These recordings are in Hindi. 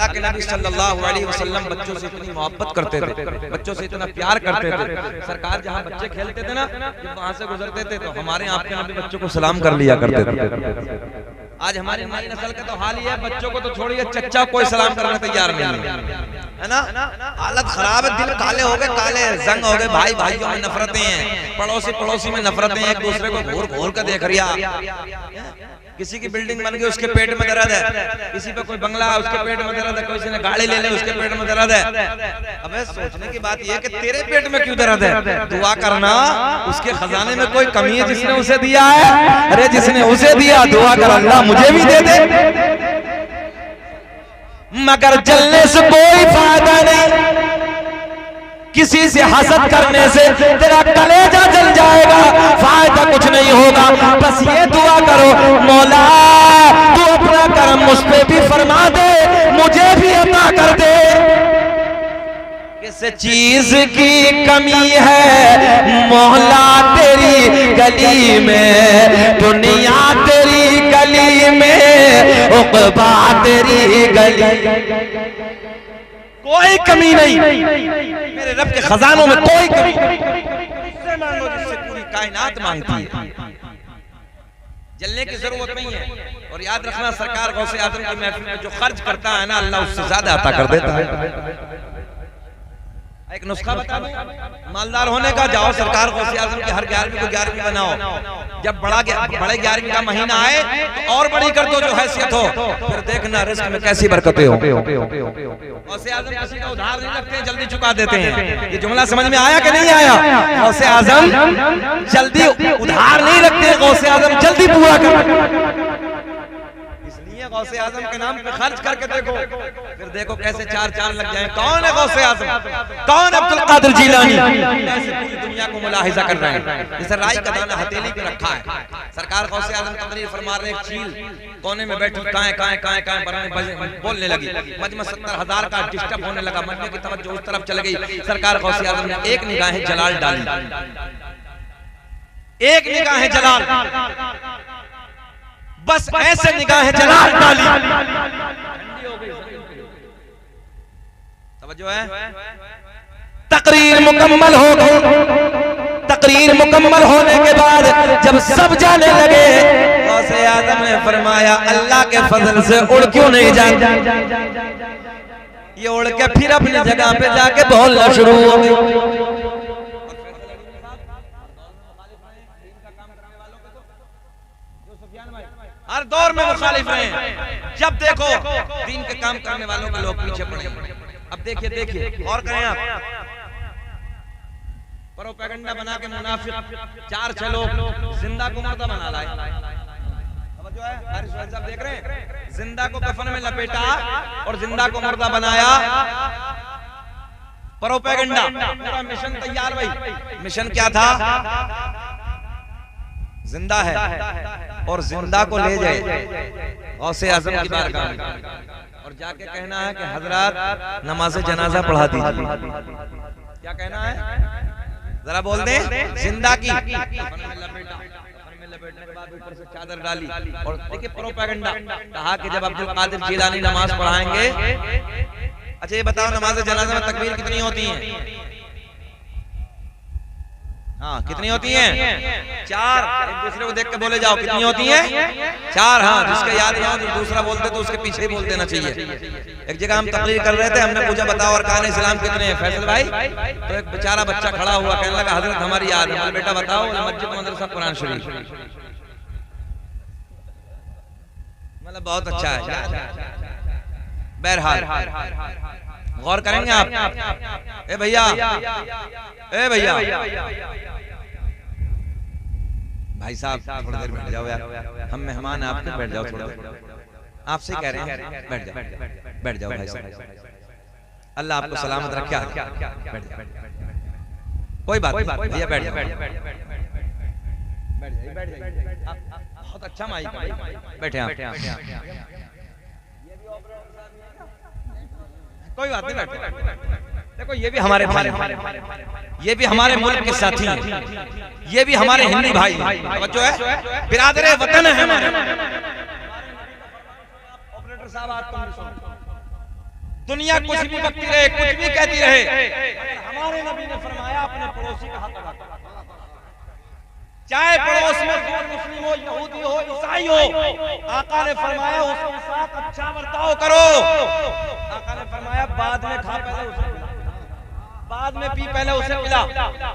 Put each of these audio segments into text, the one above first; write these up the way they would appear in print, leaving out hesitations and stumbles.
अल्लाह के नबी सल्लल्लाहु अलैहि वसल्लम बच्चों से इतनी मोहब्बत करते थे, बच्चों से इतना प्यार करते थे। सरकार जहाँ बच्चे खेलते थे ना, जब वहाँ से गुजरते थे तो हमारे आपके नबी बच्चों को सलाम कर लिया करते थे। आज हमारी नई नस्ल का तो हाल ही है, बच्चों को तो छोड़िए, चच्चा कोई सलाम करने तैयार नहीं है ना। हालत खराब है, दिल काले हो गए, काले जंग हो गए, भाई भाइयों में नफरतें हैं, पड़ोसी पड़ोसी में नफरतें हैं, एक दूसरे को घूर घूर कर देख रहा। किसी की बिल्डिंग बन गई उसके पेट में दर्द है, किसी पे कोई बंगला है उसके पेट में दर्द है, किसी ने गाड़ी ले ले उसके पेट में दर्द है। अबे सोचने की बात यह कि तेरे पेट में क्यों दर्द है, दुआ करना उसके खजाने में कोई कमी है जिसने उसे दिया है। अरे जिसने उसे दिया दुआ कर अल्लाह मुझे भी दे दे। मगर जलने से कोई फायदा नहीं, किसी से हसद करने से तेरा कलेजा जल जाएगा, फायदा कुछ नहीं होगा। बस ये दुआ करो, मौला तू अपना करम मुझ पे भी फरमा दे, मुझे भी अता कर दे। किस चीज की कमी है मौला तेरी गली में, दुनिया तेरी गली में, उक़बा तेरी गली, कोई कमी नहीं मेरे रब के खजानों में, कोई कमी नहीं। उससे मांगो जिससे पूरी कायनात मांगती है। जलने की जरूरत नहीं है। और याद रखना सरकार गौसे आजम की महफिल में जो खर्च करता है ना, अल्लाह उससे ज्यादा अता कर देता है। एक नुस्खा बता दूं, मालदार होने का, जाओ सरकार गौसे आजम की हर 11वीं को 11वीं बनाओ। जब बड़े 11वीं का महीना आए तो और बड़ी कर दो जो हैसियत हो, फिर देखना रिस्क में कैसी बरकतें हो। गौसे आजम किसी का उधार नहीं रखते, जल्दी चुका देते हैं। ये जुमला समझ में आया कि नहीं आया? गौसे आजम जल्दी उधार नहीं रखते, गौसे आजम जल्दी पूरा कर। गौसे आजम के नाम पे खर्च करके देखो, फिर देखो कैसे चार चांद लग जाएं। कौन है गौसे आजम, कौन अब्दुल कादिर जीलानी? ऐसे पूरी दुनिया को मुलाहिजा कर रहे हैं, जैसे राई का दाना हथेली पे रखा है। सरकार गौसे आजम तकरीर फरमा रहे, एक चील कोने में बैठी काएं काएं काएं काएं बोलने लगी। मजमा 70,000 का डिस्टर्ब होने लगा, मजमे की तवज्जो उस तरफ चल गई। सरकार गौसे आजम ने एक निगाह जलाल डाली, एक निगाह जलाल, बस ऐसे निगाहें जलाल डाली, ठंडी हो गई। तवज्जो है। तकरीर मुकम्मल हो गई। तकरीर मुकम्मल होने के बाद जब सब जाने लगे, गौसे आजम ने फरमाया अल्लाह के फजल से उड़ क्यों नहीं जाता? ये उड़ के फिर अपनी जगह पे जाके बोलना शुरू हो गई। हर दौर में मुखालिफ रहे हैं। जब देखो दीन के काम करने वालों के लोग पीछे पड़े। अब देखिए देखिए और करें आप, प्रोपेगेंडा बना के मुनाफिक 4-6 लोग जिंदा को मुर्दा बना लाए। जो है हारिस साहब देख रहे हैं, जिंदा को कफन में लपेटा और जिंदा को मुर्दा बनाया। प्रोपेगेंडा, पूरा मिशन तैयार भाई। मिशन क्या था? जिंदा है और जिंदा को ले जाए गौसे आजम की बारगाह में और जाके कहना है कि हजरत नमाज जनाजा पढ़ा दीजिए। क्या कहना है जरा बोल दें? जिंदा की लपेटने के बाद ऊपर से चादर डाली। और देखिए प्रोपेगेंडा, कहा कि जब अब्दुल कादिर जीलानी नमाज पढ़ाएंगे। अच्छा ये बताओ नमाज जनाजा में तकबीर कितनी होती है? हाँ कितनी होती हैं? 4। एक दूसरे को देख के बोले जाओ कितनी होती हैं? 4। हाँ जिसके याद ना हो जो दूसरा बोलते तो उसके पीछे ही बोल देना चाहिए। एक जगह हम तकरीर कर रहे थे, हमने पूछा बताओ अरकान इस्लाम कितने हैं फैसल भाई? तो एक बेचारा बच्चा खड़ा हुआ कहने लगा हजरत हमारी याद है। बेटा बताओ, मस्जिद मदरसा कुरान शरीफ। मतलब बहुत अच्छा है। बहरहाल गौर करेंगे आप। ए भैया, ए भैया, भाई साहब थोड़ी देर बैठ जाओ यार, हम मेहमान हैं आपके, बैठ जाओ थोड़ा देर। आपसे कह रहे हैं बैठ जाओ, बैठ जाओ भाई साहब, अल्लाह आपको सलामत रखे। बैठ जाओ, कोई बात नहीं भैया, बैठ जाओ, बैठ जाइए, बहुत अच्छा माइक, बैठे आप। कोई बात नहीं, बैठो। देखो ये भी हमारे भाई, ये भी हमारे मुल्क के साथी हैं, ये भी हमारे हिंदी भाई बच्चों है, बिरादर वतन है हमारे। ऑपरेटर साहब दुनिया कुछ भी बकती रहे, कुछ भी कहती रहे, हमारे नबी ने फरमाया अपने पड़ोसी का हक अदा करो। चाहे पड़ोस में गैर मुस्लिम हो, यहूदी हो, ईसाई हो, आका ने फरमाया उसके साथ अच्छा बर्ताव करो। आका ने फरमाया बाद में खा पहले उसे पिला, बाद में पी पहले उसे पिला,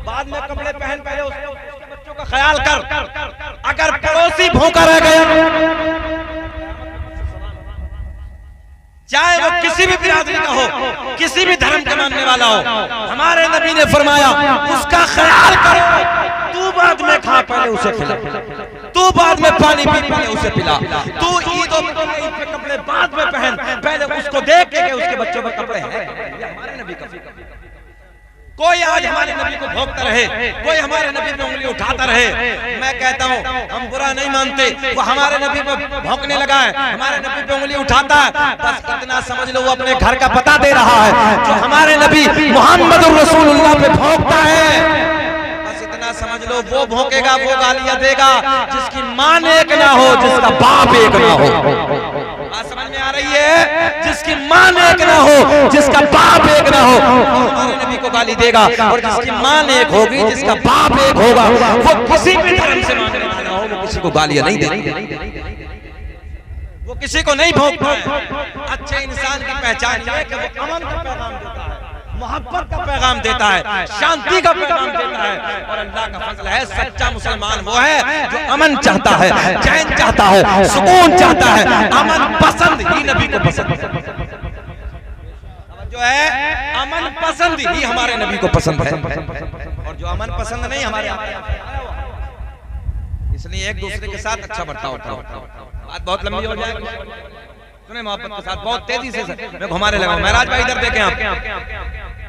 बाद में कपड़े पहन पहले उसके बच्चों का ख्याल कर। अगर पड़ोसी भूखा रह गया, चाहे वो किसी भी बिरादरी का हो, किसी भी धर्म का मानने वाला हो, हमारे नबी ने फरमाया उसका ख्याल करो। तू बाद में खा पहले उसे खिला, तू बाद में पानी पी पहले उसे पिला, तू ईद पे कपड़े बाद में पहन, पहले उसको देख के उसके बच्चों में कपड़े हैं। हमारे नबी का कोई आज हमारे नबी को भोंकता रहे, कोई हमारे नबी पे उंगली उठाता रहे, मैं कहता हूँ हम बुरा नहीं मानते। वो हमारे नबी पे भौंकने लगा है, हमारे नबी पे उंगली उठाता है, बस इतना समझ लो वो अपने घर का पता दे रहा है। जो हमारे नबी मोहम्मद रसूलुल्लाह पे भौंकता है, बस इतना समझ लो वो भौंकेगा, वो गालियां देगा जिसकी मां एक ना हो, जिसका बाप एक ना हो। बात समझ में आ रही है? जिसकी मां एक ना हो, जिसका बाप एक ना हो, हमारे नबी को गाली देगा। और जिसकी मां एक होगी, जिसका बाप एक होगा, वो किसी भी धर्म से मानने वाला हो, वो किसी को गालियां नहीं देगा, वो किसी को नहीं भोंकता है। अच्छे इंसान की पहचान ये है कि वो अमन का पैगाम देता है, मोहब्बत का पैगाम देता है, शांति का पैगाम देता है। और अल्लाह का फजल है, सच्चा मुसलमान वो है जो अमन चाहता है, चैन चाहता है, सुकून चाहता है। अमन पसंद ही नबी को पसंद जो है, अमन पसंद ही हमारे नबी को पसंद है। और जो अमन पसंद नहीं हमारे, इसलिए एक दूसरे के साथ अच्छा बर्ताव करो। बात बहुत लंबी हो जाएगी, सुने मोहब्बत के साथ बहुत तेजी से मैं घुमाने लगा। महराज भाई इधर देखें, आप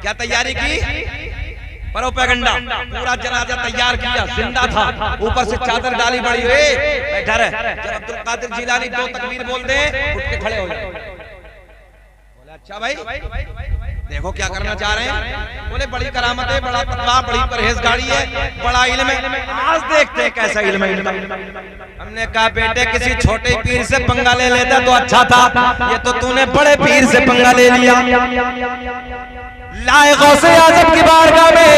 क्या तैयारी की? प्रोपेगेंडा, पूरा जनाजा तैयार किया, जिंदा था, ऊपर से चादर डाली बड़ी हुई, बैठा रहे। जब अब्दुल कादिर जिलानी दो तकबीर बोल दे, उठ के खड़े हो जाए। बोले अच्छा भाई देखो क्या करना चाह रहे हैं। बोले बड़ी करामत है, बड़ा तकवा, बड़ी परहेजगारी है, बड़ा इल्म है, आज देखते हैं कैसा इल्म है। हमने कहा बेटे किसी छोटे पीर से पंगा ले लेता तो अच्छा था, ये तो तूने बड़े पीर से पंगा ले लिया। लाए गौसे आजम की बारगाह में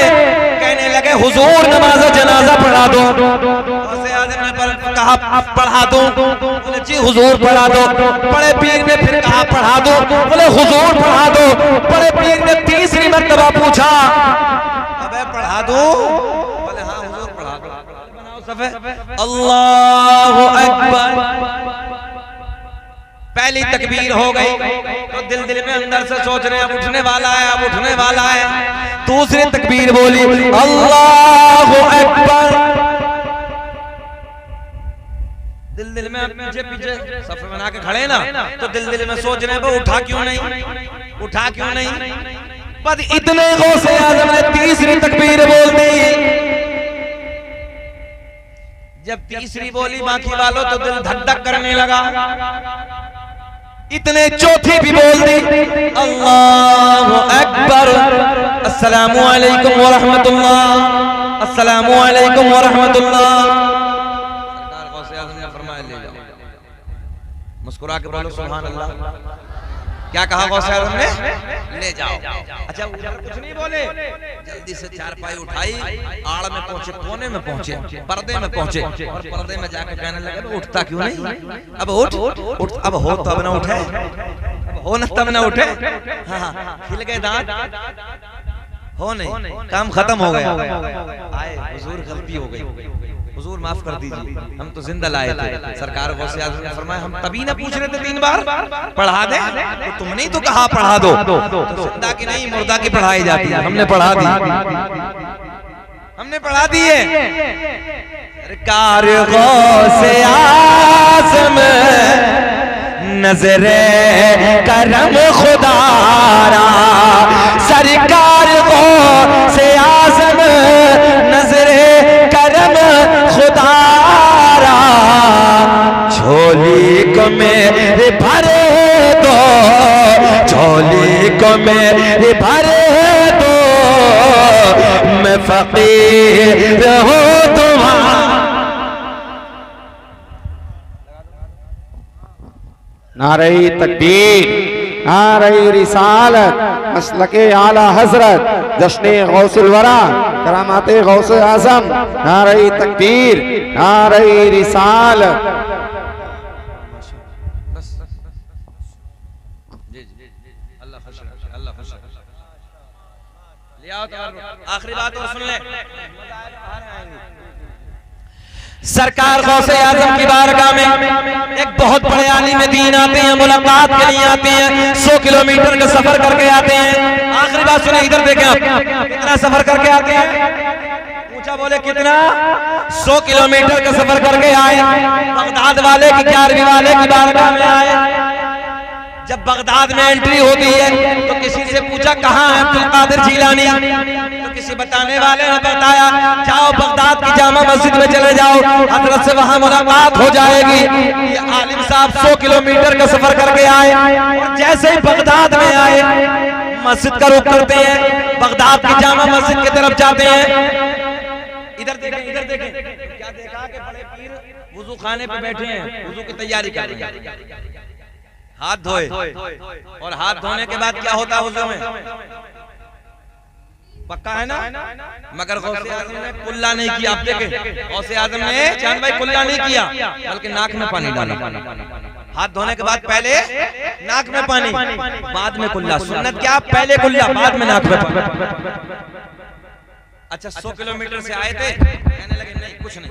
कहने लगे हुजूर नमाज जनाजा पढ़ा दो। गौसे आजम ने कहा पढ़ा दो, बोले जी हुजूर पढ़ा दो। बड़े पीर ने फिर कहा पढ़ा दो, बोले हुजूर पढ़ा दो। बड़े पीर ने तीसरी मर्तबा पूछा अबे पढ़ा दो, बोले हाँ हुजूर पढ़ा दो। बनाओ सफे, अल्लाहु अकबर। पहली तकबीर हो गई तो दिल में अंदर से सोच रहे हैं अब उठने वाला है, अब उठने वाला है। दूसरी तकबीर बोली अल्लाहु अकबर। दिल में पीछे पीछे सफ बना के खड़े ना, तो दिल में सोच रहे हैं वो उठा क्यों नहीं, उठा क्यों नहीं। पर इतने गौसे आजम ने तीसरी तकबीर बोल दी। जब तीसरी बोली बाकी वालों तो दिल धक धक करने लगा। इतने चौथी भी बोल दी अल्लाहु अकबर। अस्सलामु अलैकुम व रहमतुल्लाह, अस्सलामु अलैकुम व रहमतुल्लाह। सरकार गौसे आज़म ने फरमाया ले जाओ। मुस्कुरा के बोलो सुभान अल्लाह। क्या कहा गौसे आज़म ने? ले जाओ। अच्छा ऊपर कुछ नहीं बोले, जल्दी से चारपाई उठाई, आड़ में पहुंचे, कोने में पहुंचे, पर्दे में पहुंचे और पर्दे में जाकर कहने लगे उठता क्यों नहीं, अब उठ उठ, अब हो तब ना उठे, अब हो न तब ना उठे। हाँ हिल गए दांत, हो नहीं, काम खत्म हो गया। आए हुजूर गलती हो गई, हुजूर माफ कर दीजिए, हम तो जिंदा लाए थे। सरकार गौसे आज़म ने फरमाया हम तभी ना पूछ रहे थे 3 बार पढ़ा दे, तो तुमने ही तो कहा पढ़ा दो। तो जिंदा की नहीं मुर्दा की पढ़ाई जाती है, हमने पढ़ा दी, हमने पढ़ा दी है। सरकार गौसे आज़म नजरे करम खुदारा, सरकार गौसे आज़म नजरे करम खुदारा, झोली को मेरे भरे दो, झोली को मेरे भरे दो, मैं फकीर हूँ तुम्हारा। नारे तकबीर, नारे रिसालत मसलके आला हजरत जश्ने गौसुल वरा करामाते गौसे आजम नारे तकबीर नारे रिसालत। आखिरी बात और सुन ले, सरकार गौसे आजम की बारगाह में एक बहुत बड़े आलिम दीन आते हैं, मुलाकात के लिए आते हैं, 100 किलोमीटर का सफर करके आते हैं। आखिरी बात सुने, इधर देखें आप, कितना सफर करके आते हैं? पूछा, बोले कितना? 100 किलोमीटर का सफर करके आए। बगदाद वाले की 11वीं वाले की बारगाह में आए। जब बगदाद में एंट्री होती है तो किसी से पूछा कहाँ है अब्दुल कादिर जीलानी, तो किसी बताने वाले ने बताया जाओ बगदाद की जामा मस्जिद में चले जाओ, हजरत से वहां मुलाकात हो जाएगी। ये आलिम साहब 100 किलोमीटर का सफर करके आए और जैसे ही बगदाद में आए मस्जिद का रुख करते हैं, बगदाद की जामा मस्जिद की तरफ जाते हैं। इधर देखें, इधर देखें, क्या देखा कि बड़े पीर वुजू खाने पे बैठे हैं, वुजू की तैयारी कर रहे हैं, हाथ धोए, और हाथ धोने के बाद क्या होता है वुज़ू में? पक्का है ना? मगर गौसे आज़म ने कुल्ला नहीं किया। आप देखें, गौसे आज़म ने चांद भाई कुल्ला नहीं किया, बल्कि नाक में पानी डाला। हाथ धोने के बाद पहले नाक में पानी, बाद में कुल्ला। सुन्नत क्या? पहले कुल्ला, बाद में नाक में पानी। अच्छा, 100 किलोमीटर से आए थे, कहने लगे नहीं कुछ नहीं।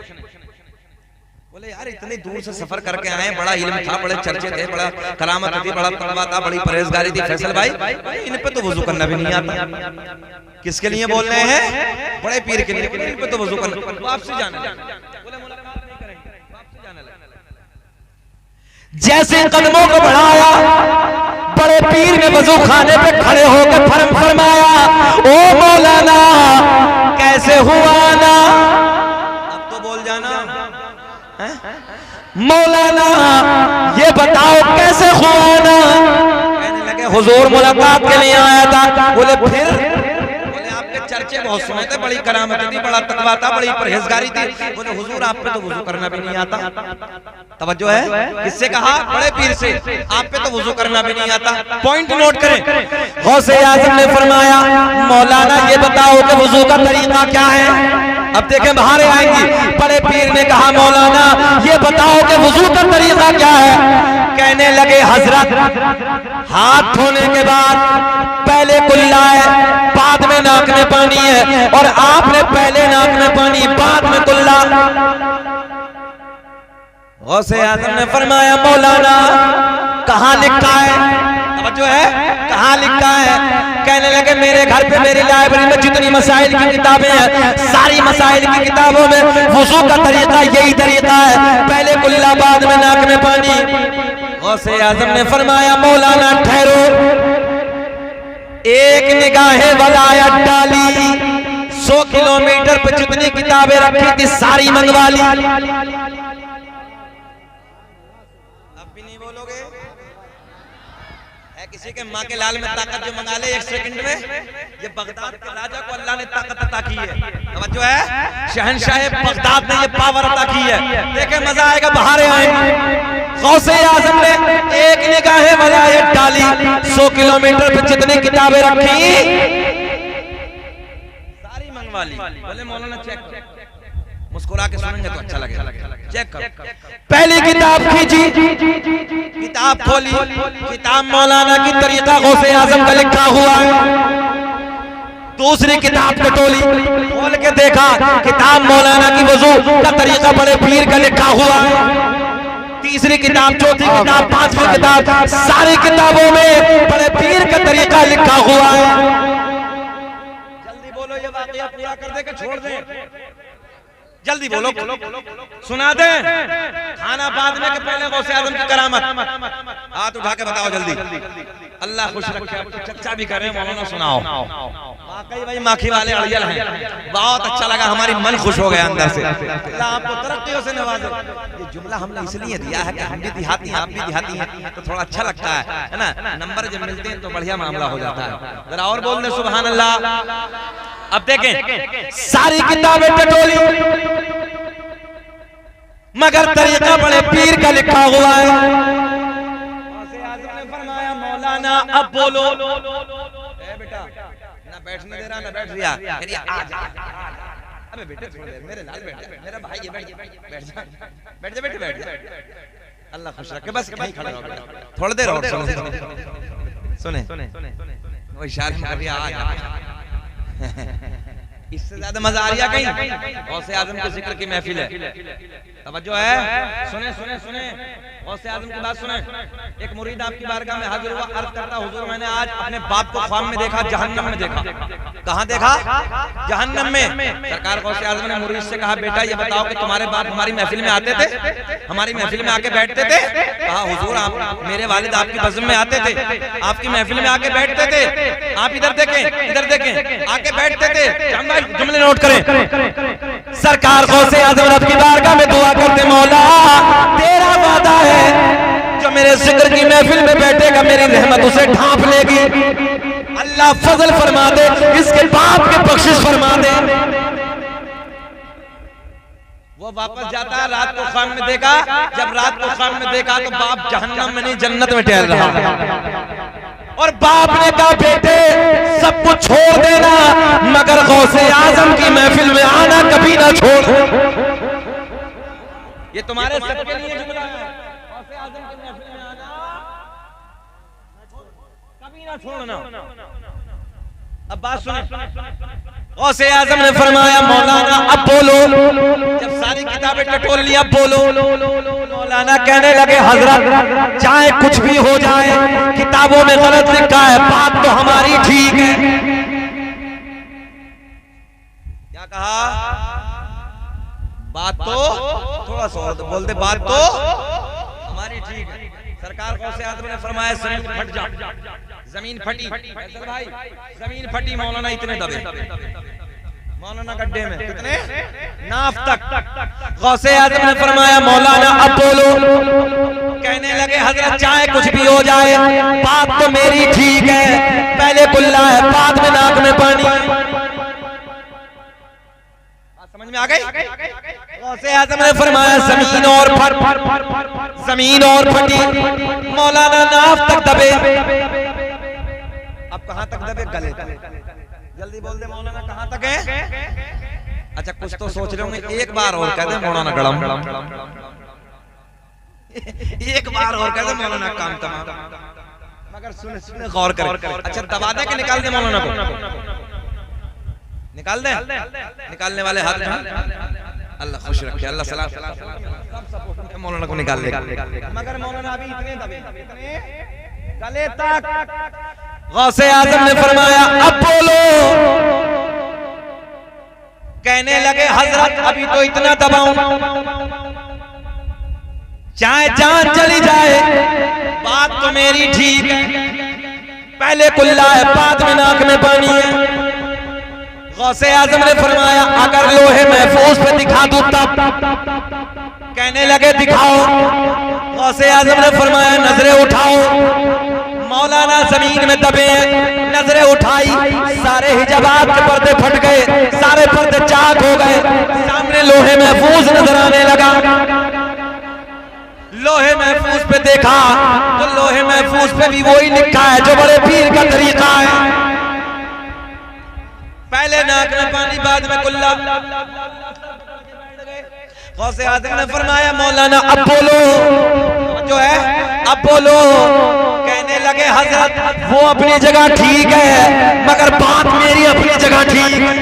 बोले यार इतनी दूर से सफर करके आए, बड़ा इल्म था, बड़े चर्चे थे, बड़ा करामत थी, बड़ा तकवा था, बड़ी परहेजगारी थी। फैसल भाई इन पे तो वुजू करना भी नहीं आता। किसके लिए बोल रहे हैं? बड़े पीर के लिए। इन पे तो वुजू करना, वापसी जाने लगे। बोले मुलाकात नहीं करेंगे, वापसी जाने लगे। जैसे कदमों को बढ़ाया, बड़े पीर ने वुजू खाने पे खड़े होकर फरमाया, ओ मौलाना कैसे हुआ ना? अब तो बोल जाना, मौलाना ये बताओ कैसे हुआ ना? कहने लगे हुजूर मुलाकात के लिए आया था। बोले फिर? बोले आपके चर्चे बहुत सुने थे, बड़ी करामत थी, बड़ा तकवा था, बड़ी परहेजगारी थी। बोले हुजूर आप पे तो वुजू करना भी नहीं आता। तवज्जो है? किससे कहा? बड़े पीर से। आप पे तो वुजू करना भी नहीं आता। पॉइंट नोट करें। गौसे आज़म ने फरमाया मौलाना ये बताओ कि वुजू का तरीका क्या है? अब देखें बाहर आएंगी। बड़े पीर ने कहा मौलाना ये बताओ कि वुजू का तरीका क्या है? कहने लगे हजरत हाथ धोने के बाद पहले कुल्ला है, बाद में नाक में पानी है, और आपने पहले नाक में पानी बाद में कुल्ला। गौसे आज़म ने फरमाया मौलाना कहाँ लिखा है? जो है कहाँ लिखा है? कहने लगे मेरे घर पे मेरी लाइब्रेरी में जितनी मसाइल की किताबें हैं, सारी मसाइल की किताबों में वुजू का तरीका यही तरीका है, पहले कुल्ला बाद में नाक में पानी। गौसे आज़म ने फरमाया मौलाना ठहरो, एक निगाहे वलायत डाली, 100 किलोमीटर पे जितनी किताबें रखी थी सारी मंगवा ली। अब भी नहीं बोलोगे? किसी के माँ के लाल में ताकत जो मंगा ले 1 सेकंड में, ये बगदाद के राजा को अल्लाह ने ताकत अता की है। समझो है? शहंशाह बगदाद ने ये पावर अता की है। देखे मजा आएगा, बाहर आएंगे। गौसे आज़म ने एक निगाहे वलायत डाली, 100 किलोमीटर पे जितनी किताबें रखी सारी मंगवा ली। बोले मौलाना चेक, मुस्कुरा के सुनेंगे तो अच्छा लगेगा। चेक करो। पहली किताब खींची, किताब खोली, किताब मौलाना की तरीका गौसे आज़म का लिखा हुआ है। दूसरी किताब कटोली, खोल के देखा, किताब मौलाना की वुजू का तरीका बड़े पीर का लिखा हुआ है। तीसरी किताब, चौथी किताब, पांचवी किताब, सारी किताबों में बड़े पीर का तरीका लिखा हुआ है। जल्दी बोलो, ये वाकया पूरा कर दे के छोड़ दे। जल्दी बोलो, सुना दे। खाना बाद में के पहले गौसे आज़म की करामत। हाथ उठा के बताओ जल्दी। अल्लाह खुश रखे। चर्चा भी कर रहे हैं, मौलाना सुनाओ। वाकई भाई माखी वाले अड़ियल हैं, बहुत अच्छा लगा, हमारी मन खुश हो गया अंदर से। अल्लाह आपको तरक्कियों से नवाजे। ये जुमला हमने इसलिए दिया है कि हम भी देहाती हैं, आप भी देहाती हैं, तो थोड़ा अच्छा लगता है ना? नंबर जब मिलते हैं तो बढ़िया मामला हो जाता है। जरा और बोल दे सुभान अल्लाह। अब देखें सारी किताबें टटोली, मगर तरीका बड़े पीर का लिखा हुआ है। फरमाया मौलाना मौलाना अब बोलो। ए बेटा ना बैठने दे रहा ना बैठ रिया, आ जा। अबे बेटे छोड़ दे, मेरे लाल बेटे, मेरा भाई है, बैठ जा बैठ जा बेटे बैठ जा। अल्लाह खुश रखे, बस कहीं खड़ा रहो, थोड़ी देर और सुने वो इशारे कर रही, आ जा। इससे ज्यादा मजा आ रहा कहीं? गौसे आजम के जिक्र की महफिल है, तवज्जो है, सुने सुने सुने, गौसे आजम की बात सुने। एक मुरीद आपकी बारगाह में हाजिर हुआ, अर्ज करता, हुजूर मैंने आज अपने बाप को ख्वाब में देखा, जहन्नम में देखा। कहाँ देखा? जहन्नम में। सरकार गौसे आजम ने मुरीद से कहा, बेटा ये बताओ कि तुम्हारे बाप हमारी महफिल में आते थे, हमारी महफिल में आके बैठते थे? कहा हुजूर आप, मेरे वालिद आपकी बज़्म में आते थे, आपकी महफिल में आके बैठते थे, आप इधर देखें आके बैठते थे। जुमले नोट करें। सरकार गौसे आज़म रब की बारगाह में दुआ करते, मौला तेरा वादा है जो मेरे जिक्र की महफिल में बैठेगा मेरी रहमत उसे ढांप लेगी। अल्लाह फजल फरमा दे, इसके बाप के बख्शिश फरमा दे। वो वापस जाता है, रात को ख्वाब में देखा, जब रात को ख्वाब में देखा तो बाप जहन्नम में नहीं जन्नत में टहल रहा। और बाप ने कहा, बेटे सब कुछ छोड़ देना मगर गौसे आजम की महफिल में आना कभी ना छोड़। ये तुम्हारे सबके लिए जुमला है, गौसे आजम की महफिल में आना कभी ना छोड़ना। अब बात सुने, गौसे आजम ने फरमाया, मौलाना अब बोलो। जब सारी किताबें टटोल लिया, बोलो। मौलाना कहने लगे, हजरत चाहे कुछ भी हो जाए, किताबों में गलत लिखा है, बात तो हमारी ठीक है। क्या कहा? बात तो थोड़ा सा और बोल दे, बात तो हमारी ठीक है। सरकार गौसे आजम ने फरमाया, जमीन फट जा। जमीन फटी भाई, जमीन फटी, मौलाना इतने दबे, मौलाना गड्ढे में कितने नाफ तक। गौसे आजम ने फरमाया, मौलाना अब बोलो। कहने लगे, हजरत चाहे कुछ भी हो जाए, बात तो मेरी ठीक है, पहले कुल्ला है बाद में नाक में पानी। समझ में आ गई? गौसे आजम ने फरमाया, जमीन और फटी, मौलाना नाफ तक दबे। अब कहां तक दबे? गले तक। जल्दी बोल दे मौलाना, कहां तक है? अच्छा कुछ तो सोच रहे होंगे, एक बार और कह दे मौलाना गड़म, एक बार और कह दे मौलाना काम तमाम। मगर सुने सुने गौर कर। अच्छा दबा दे कि निकाल दे मौलाना को? निकाल दे। निकालने वाले हाथ में अल्लाह खुश रखे, अल्लाह सलाम, सब सपोर्ट मौलाना को निकाल दे। मगर मौलाना अभी इतने दबे, इतने गले तक। गौसे आजम ने फरमाया, अब बोलो। कहने लगे, हजरत अभी तो इतना दबाऊं, चाहे जान चली जाए बात तो मेरी ठीक है, पहले कुल्ला है बाद में नाक में पानी है। गौसे आजम ने फरमाया, अगर लोहे महफूज पे दिखा दूं तब? कहने लगे, दिखाओ। गौसे आजम ने फरमाया, नजरें उठाओ। मौलाना जमीन में दबे हैं, नजरें उठाई, सारे हिजाबात के पर्दे फट गए, सारे पर्दे चाक हो गए, सामने लोहे महफूज नजर आने लगा। लोहे महफूज पे देखा तो लोहे महफूज पे भी वही लिखा है जो बड़े पीर का तरीका है, पहले नाक में पानी बाद में कुल्ला। गौसे आज़म ने फरमाया, मौलाना अब बोलो, जो है अब बोलो। कहने लगे, हजरत वो अपनी जगह ठीक है मगर बात मेरी अपनी जगह ठीक है,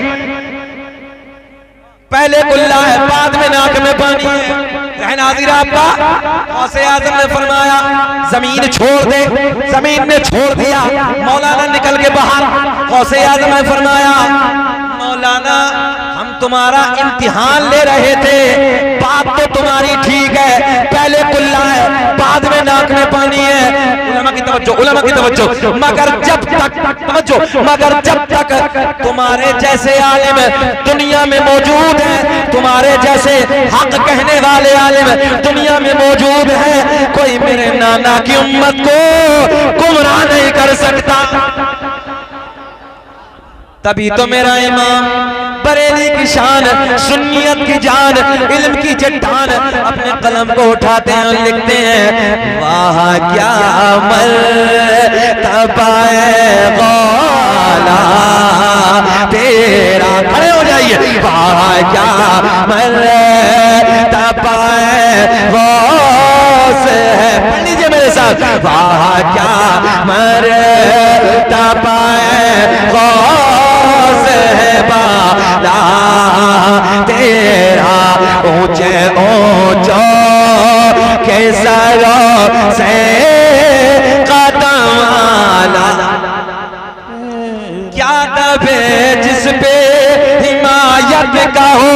पहले कुल्ला है बाद में नाक में पानी है। ज़हन हाज़िर आपका। गौसे आज़म ने फरमाया, जमीन छोड़ दे। जमीन ने छोड़ दिया, मौलाना निकल के बाहर। गौसे आज़म ने फरमाया, मौलाना हम तुम्हारा इम्तिहान ले रहे थे, बात तो तुम्हारी ठीक है, पहले कुल्ला है बाद में नाक में पानी है। उलमा की तवज्जो, उलमा की तवज्जो। मगर जब तक तवज्जो, मगर जब तक तुम्हारे जैसे आलिम दुनिया में मौजूद है, तुम्हारे जैसे हक कहने वाले आलिम दुनिया में मौजूद है, कोई मेरे नाना की उम्मत को गुमराह नहीं कर सकता। तभी तो मेरा इमाम बरेली की शान, सुन्नियत की जान, इल्म की चट्टान, अपने कलम को उठाते हैं और लिखते हैं वाह क्या मर्तबाए गौला तेरा। खड़े हो जाइए। वाह क्या मर्तबाए गौस है, पढ़ लीजिए मेरे साथ। वाह क्या मर्तबाए गौस है बाला तेरा, ऊंचे ऊंचो के सरों से कदम आला। क्या दबे जिस पे हिमायत का हो